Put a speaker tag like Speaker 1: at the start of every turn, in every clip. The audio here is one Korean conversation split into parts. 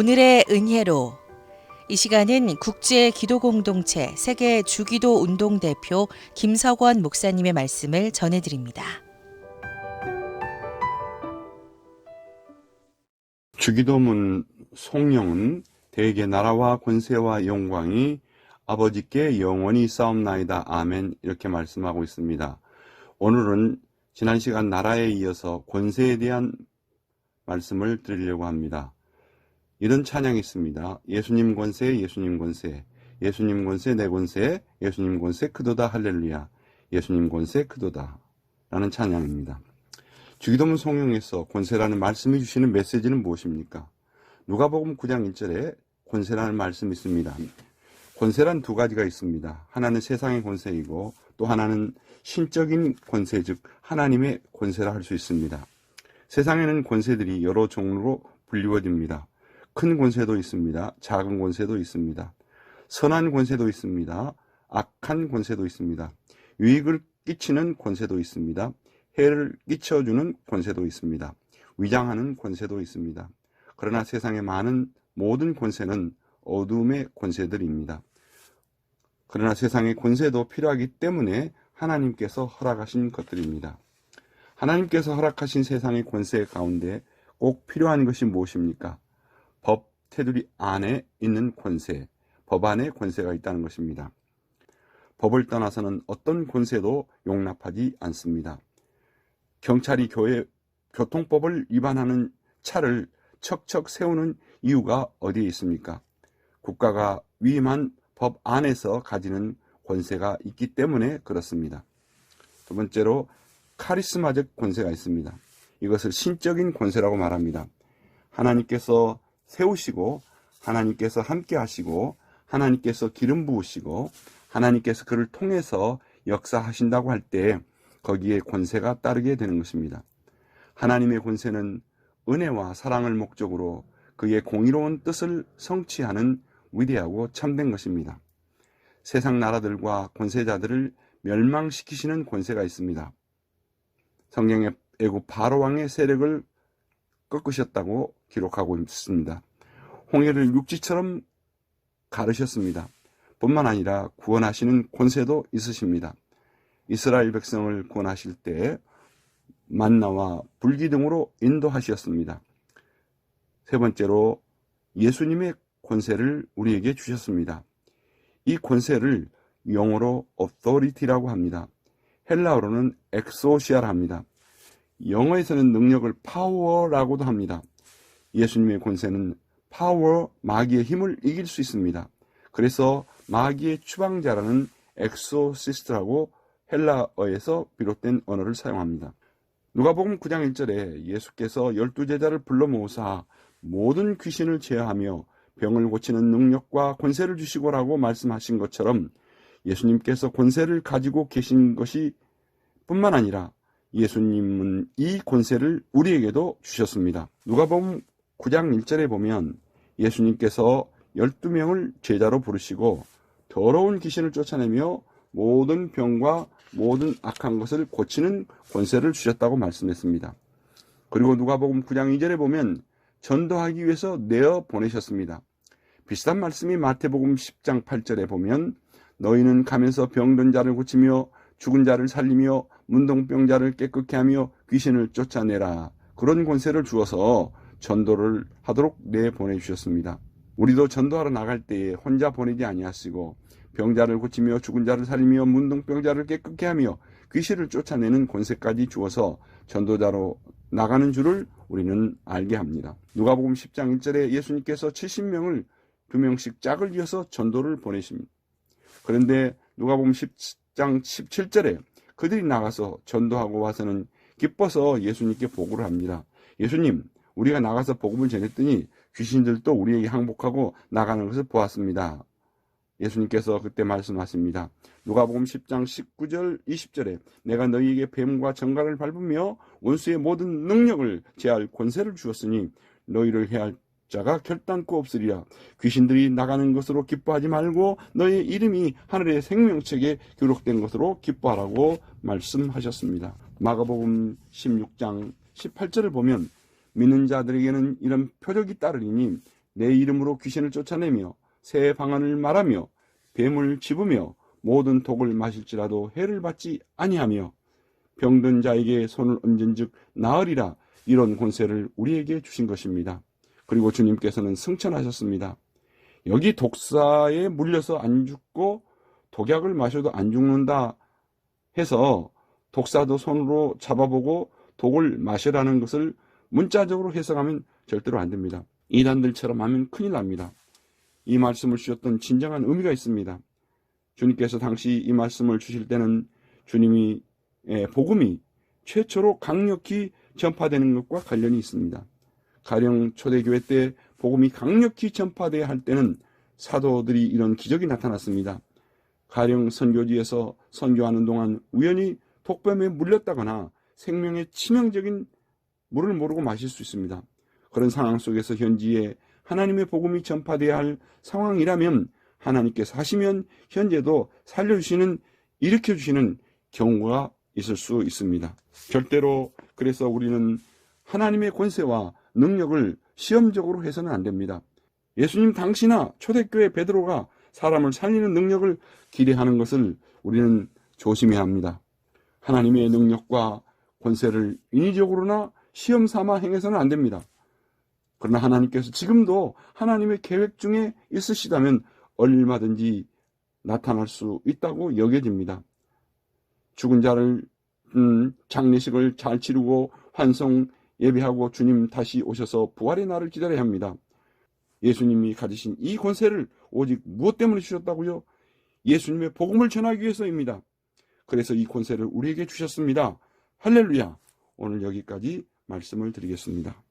Speaker 1: 오늘의 은혜로 이 시간은 국제 기도 공동체 세계 주기도 운동 대표 김석원 목사님의 말씀을 전해드립니다.
Speaker 2: 주기도문 송영은 대개 나라와 권세와 영광이 아버지께 영원히 싸움나이다. 아멘. 이렇게 말씀하고 있습니다. 오늘은 지난 시간 나라에 이어서 권세에 대한 말씀을 드리려고 합니다. 이런 찬양이 있습니다. 예수님 권세, 예수님 권세, 예수님 권세, 내 권세, 예수님 권세 크도다 할렐루야, 예수님 권세 크도다 라는 찬양입니다. 주기도문 송영에서 권세라는 말씀이 주시는 메시지는 무엇입니까? 누가복음 9장 1절에 권세라는 말씀이 있습니다. 권세란 두 가지가 있습니다. 하나는 세상의 권세이고 또 하나는 신적인 권세, 즉 하나님의 권세라 할 수 있습니다. 세상에는 권세들이 여러 종류로 분류어집니다. 큰 권세도 있습니다. 작은 권세도 있습니다. 선한 권세도 있습니다. 악한 권세도 있습니다. 유익을 끼치는 권세도 있습니다. 해를 끼쳐주는 권세도 있습니다. 위장하는 권세도 있습니다. 그러나 세상의 많은 모든 권세는 어둠의 권세들입니다. 그러나 세상의 권세도 필요하기 때문에 하나님께서 허락하신 것들입니다. 하나님께서 허락하신 세상의 권세 가운데 꼭 필요한 것이 무엇입니까? 법 테두리 안에 있는 권세, 법 안에 권세가 있다는 것입니다. 법을 떠나서는 어떤 권세도 용납하지 않습니다. 경찰이 교통법을 위반하는 차를 척척 세우는 이유가 어디에 있습니까? 국가가 위임한 법 안에서 가지는 권세가 있기 때문에 그렇습니다. 두 번째로 카리스마적 권세가 있습니다. 이것을 신적인 권세라고 말합니다. 하나님께서 세우시고 하나님께서 함께 하시고 하나님께서 기름 부으시고 하나님께서 그를 통해서 역사하신다고 할 때 거기에 권세가 따르게 되는 것입니다. 하나님의 권세는 은혜와 사랑을 목적으로 그의 공의로운 뜻을 성취하는 위대하고 참된 것입니다. 세상 나라들과 권세자들을 멸망시키시는 권세가 있습니다. 성경에 애굽 바로 왕의 세력을 꺾으셨다고 기록하고 있습니다. 홍해를 육지처럼 가르셨습니다. 뿐만 아니라 구원하시는 권세도 있으십니다. 이스라엘 백성을 구원하실 때 만나와 불기 등으로 인도하셨습니다. 세 번째로 예수님의 권세를 우리에게 주셨습니다. 이 권세를 영어로 authority라고 합니다. 헬라어로는 exousia라 합니다. 영어에서는 능력을 power라고도 합니다. 예수님의 권세는 power, 마귀의 힘을 이길 수 있습니다. 그래서 마귀의 추방자라는 exorcist라고 헬라어에서 비롯된 언어를 사용합니다. 누가복음 9장 1절에 예수께서 12제자를 불러 모으사 모든 귀신을 제어하며 병을 고치는 능력과 권세를 주시고라고 말씀하신 것처럼 예수님께서 권세를 가지고 계신 것이 뿐만 아니라 예수님은 이 권세를 우리에게도 주셨습니다. 누가복음 9장 1절에 보면 예수님께서 12명을 제자로 부르시고 더러운 귀신을 쫓아내며 모든 병과 모든 악한 것을 고치는 권세를 주셨다고 말씀했습니다. 그리고 누가복음 9장 2절에 보면 전도하기 위해서 내어 보내셨습니다. 비슷한 말씀이 마태복음 10장 8절에 보면 너희는 가면서 병든 자를 고치며 죽은 자를 살리며 문둥병자를 깨끗게 하며 귀신을 쫓아내라. 그런 권세를 주어서 전도를 하도록 내보내주셨습니다. 우리도 전도하러 나갈 때에 혼자 보내지 아니하시고 병자를 고치며 죽은 자를 살리며 문둥병자를 깨끗게 하며 귀신을 쫓아내는 권세까지 주어서 전도자로 나가는 줄을 우리는 알게 합니다. 누가복음 10장 1절에 예수님께서 70명을 2명씩 짝을 이어서 전도를 보내십니다. 그런데 누가복음 10장 17절에 그들이 나가서 전도하고 와서는 기뻐서 예수님께 보고를 합니다. 예수님, 우리가 나가서 복음을 전했더니 귀신들도 우리에게 항복하고 나가는 것을 보았습니다. 예수님께서 그때 말씀하십니다. 누가복음 10장 19절 20절에 내가 너희에게 뱀과 정갈을 밟으며 원수의 모든 능력을 제할 권세를 주었으니 너희를 해할 자가 결단코 없으리라. 귀신들이 나가는 것으로 기뻐하지 말고 너의 이름이 하늘의 생명책에 기록된 것으로 기뻐하라고 말씀하셨습니다. 마가복음 16장 18절을 보면 믿는 자들에게는 이런 표적이 따르리니 내 이름으로 귀신을 쫓아내며 새 방언을 말하며 뱀을 집으며 모든 독을 마실지라도 해를 받지 아니하며 병든 자에게 손을 얹은즉 나으리라. 이런 권세를 우리에게 주신 것입니다. 그리고 주님께서는 승천하셨습니다. 여기 독사에 물려서 안 죽고 독약을 마셔도 안 죽는다 해서 독사도 손으로 잡아보고 독을 마시라는 것을 문자적으로 해석하면 절대로 안 됩니다. 이단들처럼 하면 큰일 납니다. 이 말씀을 주셨던 진정한 의미가 있습니다. 주님께서 당시 이 말씀을 주실 때는 주님이 복음이 최초로 강력히 전파되는 것과 관련이 있습니다. 가령 초대교회 때 복음이 강력히 전파되어야 할 때는 사도들이 이런 기적이 나타났습니다. 가령 선교지에서 선교하는 동안 우연히 독뱀에 물렸다거나 생명에 치명적인 물을 모르고 마실 수 있습니다. 그런 상황 속에서 현지에 하나님의 복음이 전파되어야 할 상황이라면 하나님께서 하시면 현재도 살려주시는, 일으켜주시는 경우가 있을 수 있습니다. 절대로 그래서 우리는 하나님의 권세와 능력을 시험적으로 해서는 안 됩니다. 예수님 당시나 초대교회 베드로가 사람을 살리는 능력을 기대하는 것을 우리는 조심해야 합니다. 하나님의 능력과 권세를 인위적으로나 시험 삼아 행해서는 안 됩니다. 그러나 하나님께서 지금도 하나님의 계획 중에 있으시다면 얼마든지 나타날 수 있다고 여겨집니다. 죽은 자를 장례식을 잘 치르고 환송 예배하고 주님 다시 오셔서 부활의 날을 기다려야 합니다. 예수님이 가지신 이 권세를 오직 무엇 때문에 주셨다고요? 예수님의 복음을 전하기 위해서입니다. 그래서 이 권세를 우리에게 주셨습니다. 할렐루야. 오늘 여기까지 말씀을 드리겠습니다.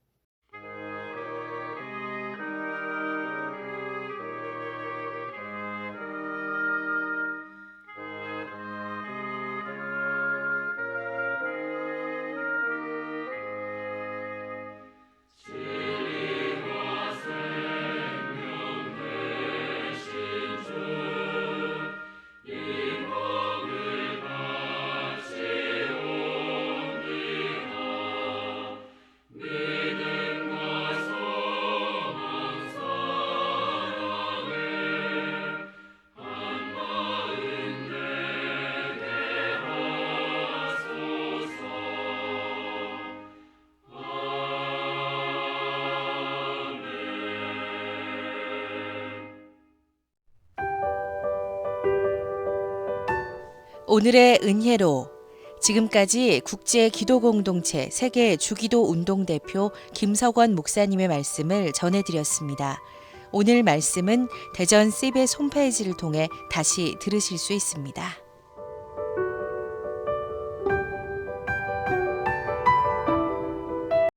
Speaker 1: 오늘의 은혜로 지금까지 국제기도공동체 세계 주기도 운동 대표 김석원 목사님의 말씀을 전해드렸습니다. 오늘 말씀은 대전 CBS 홈페이지를 통해 다시 들으실 수 있습니다.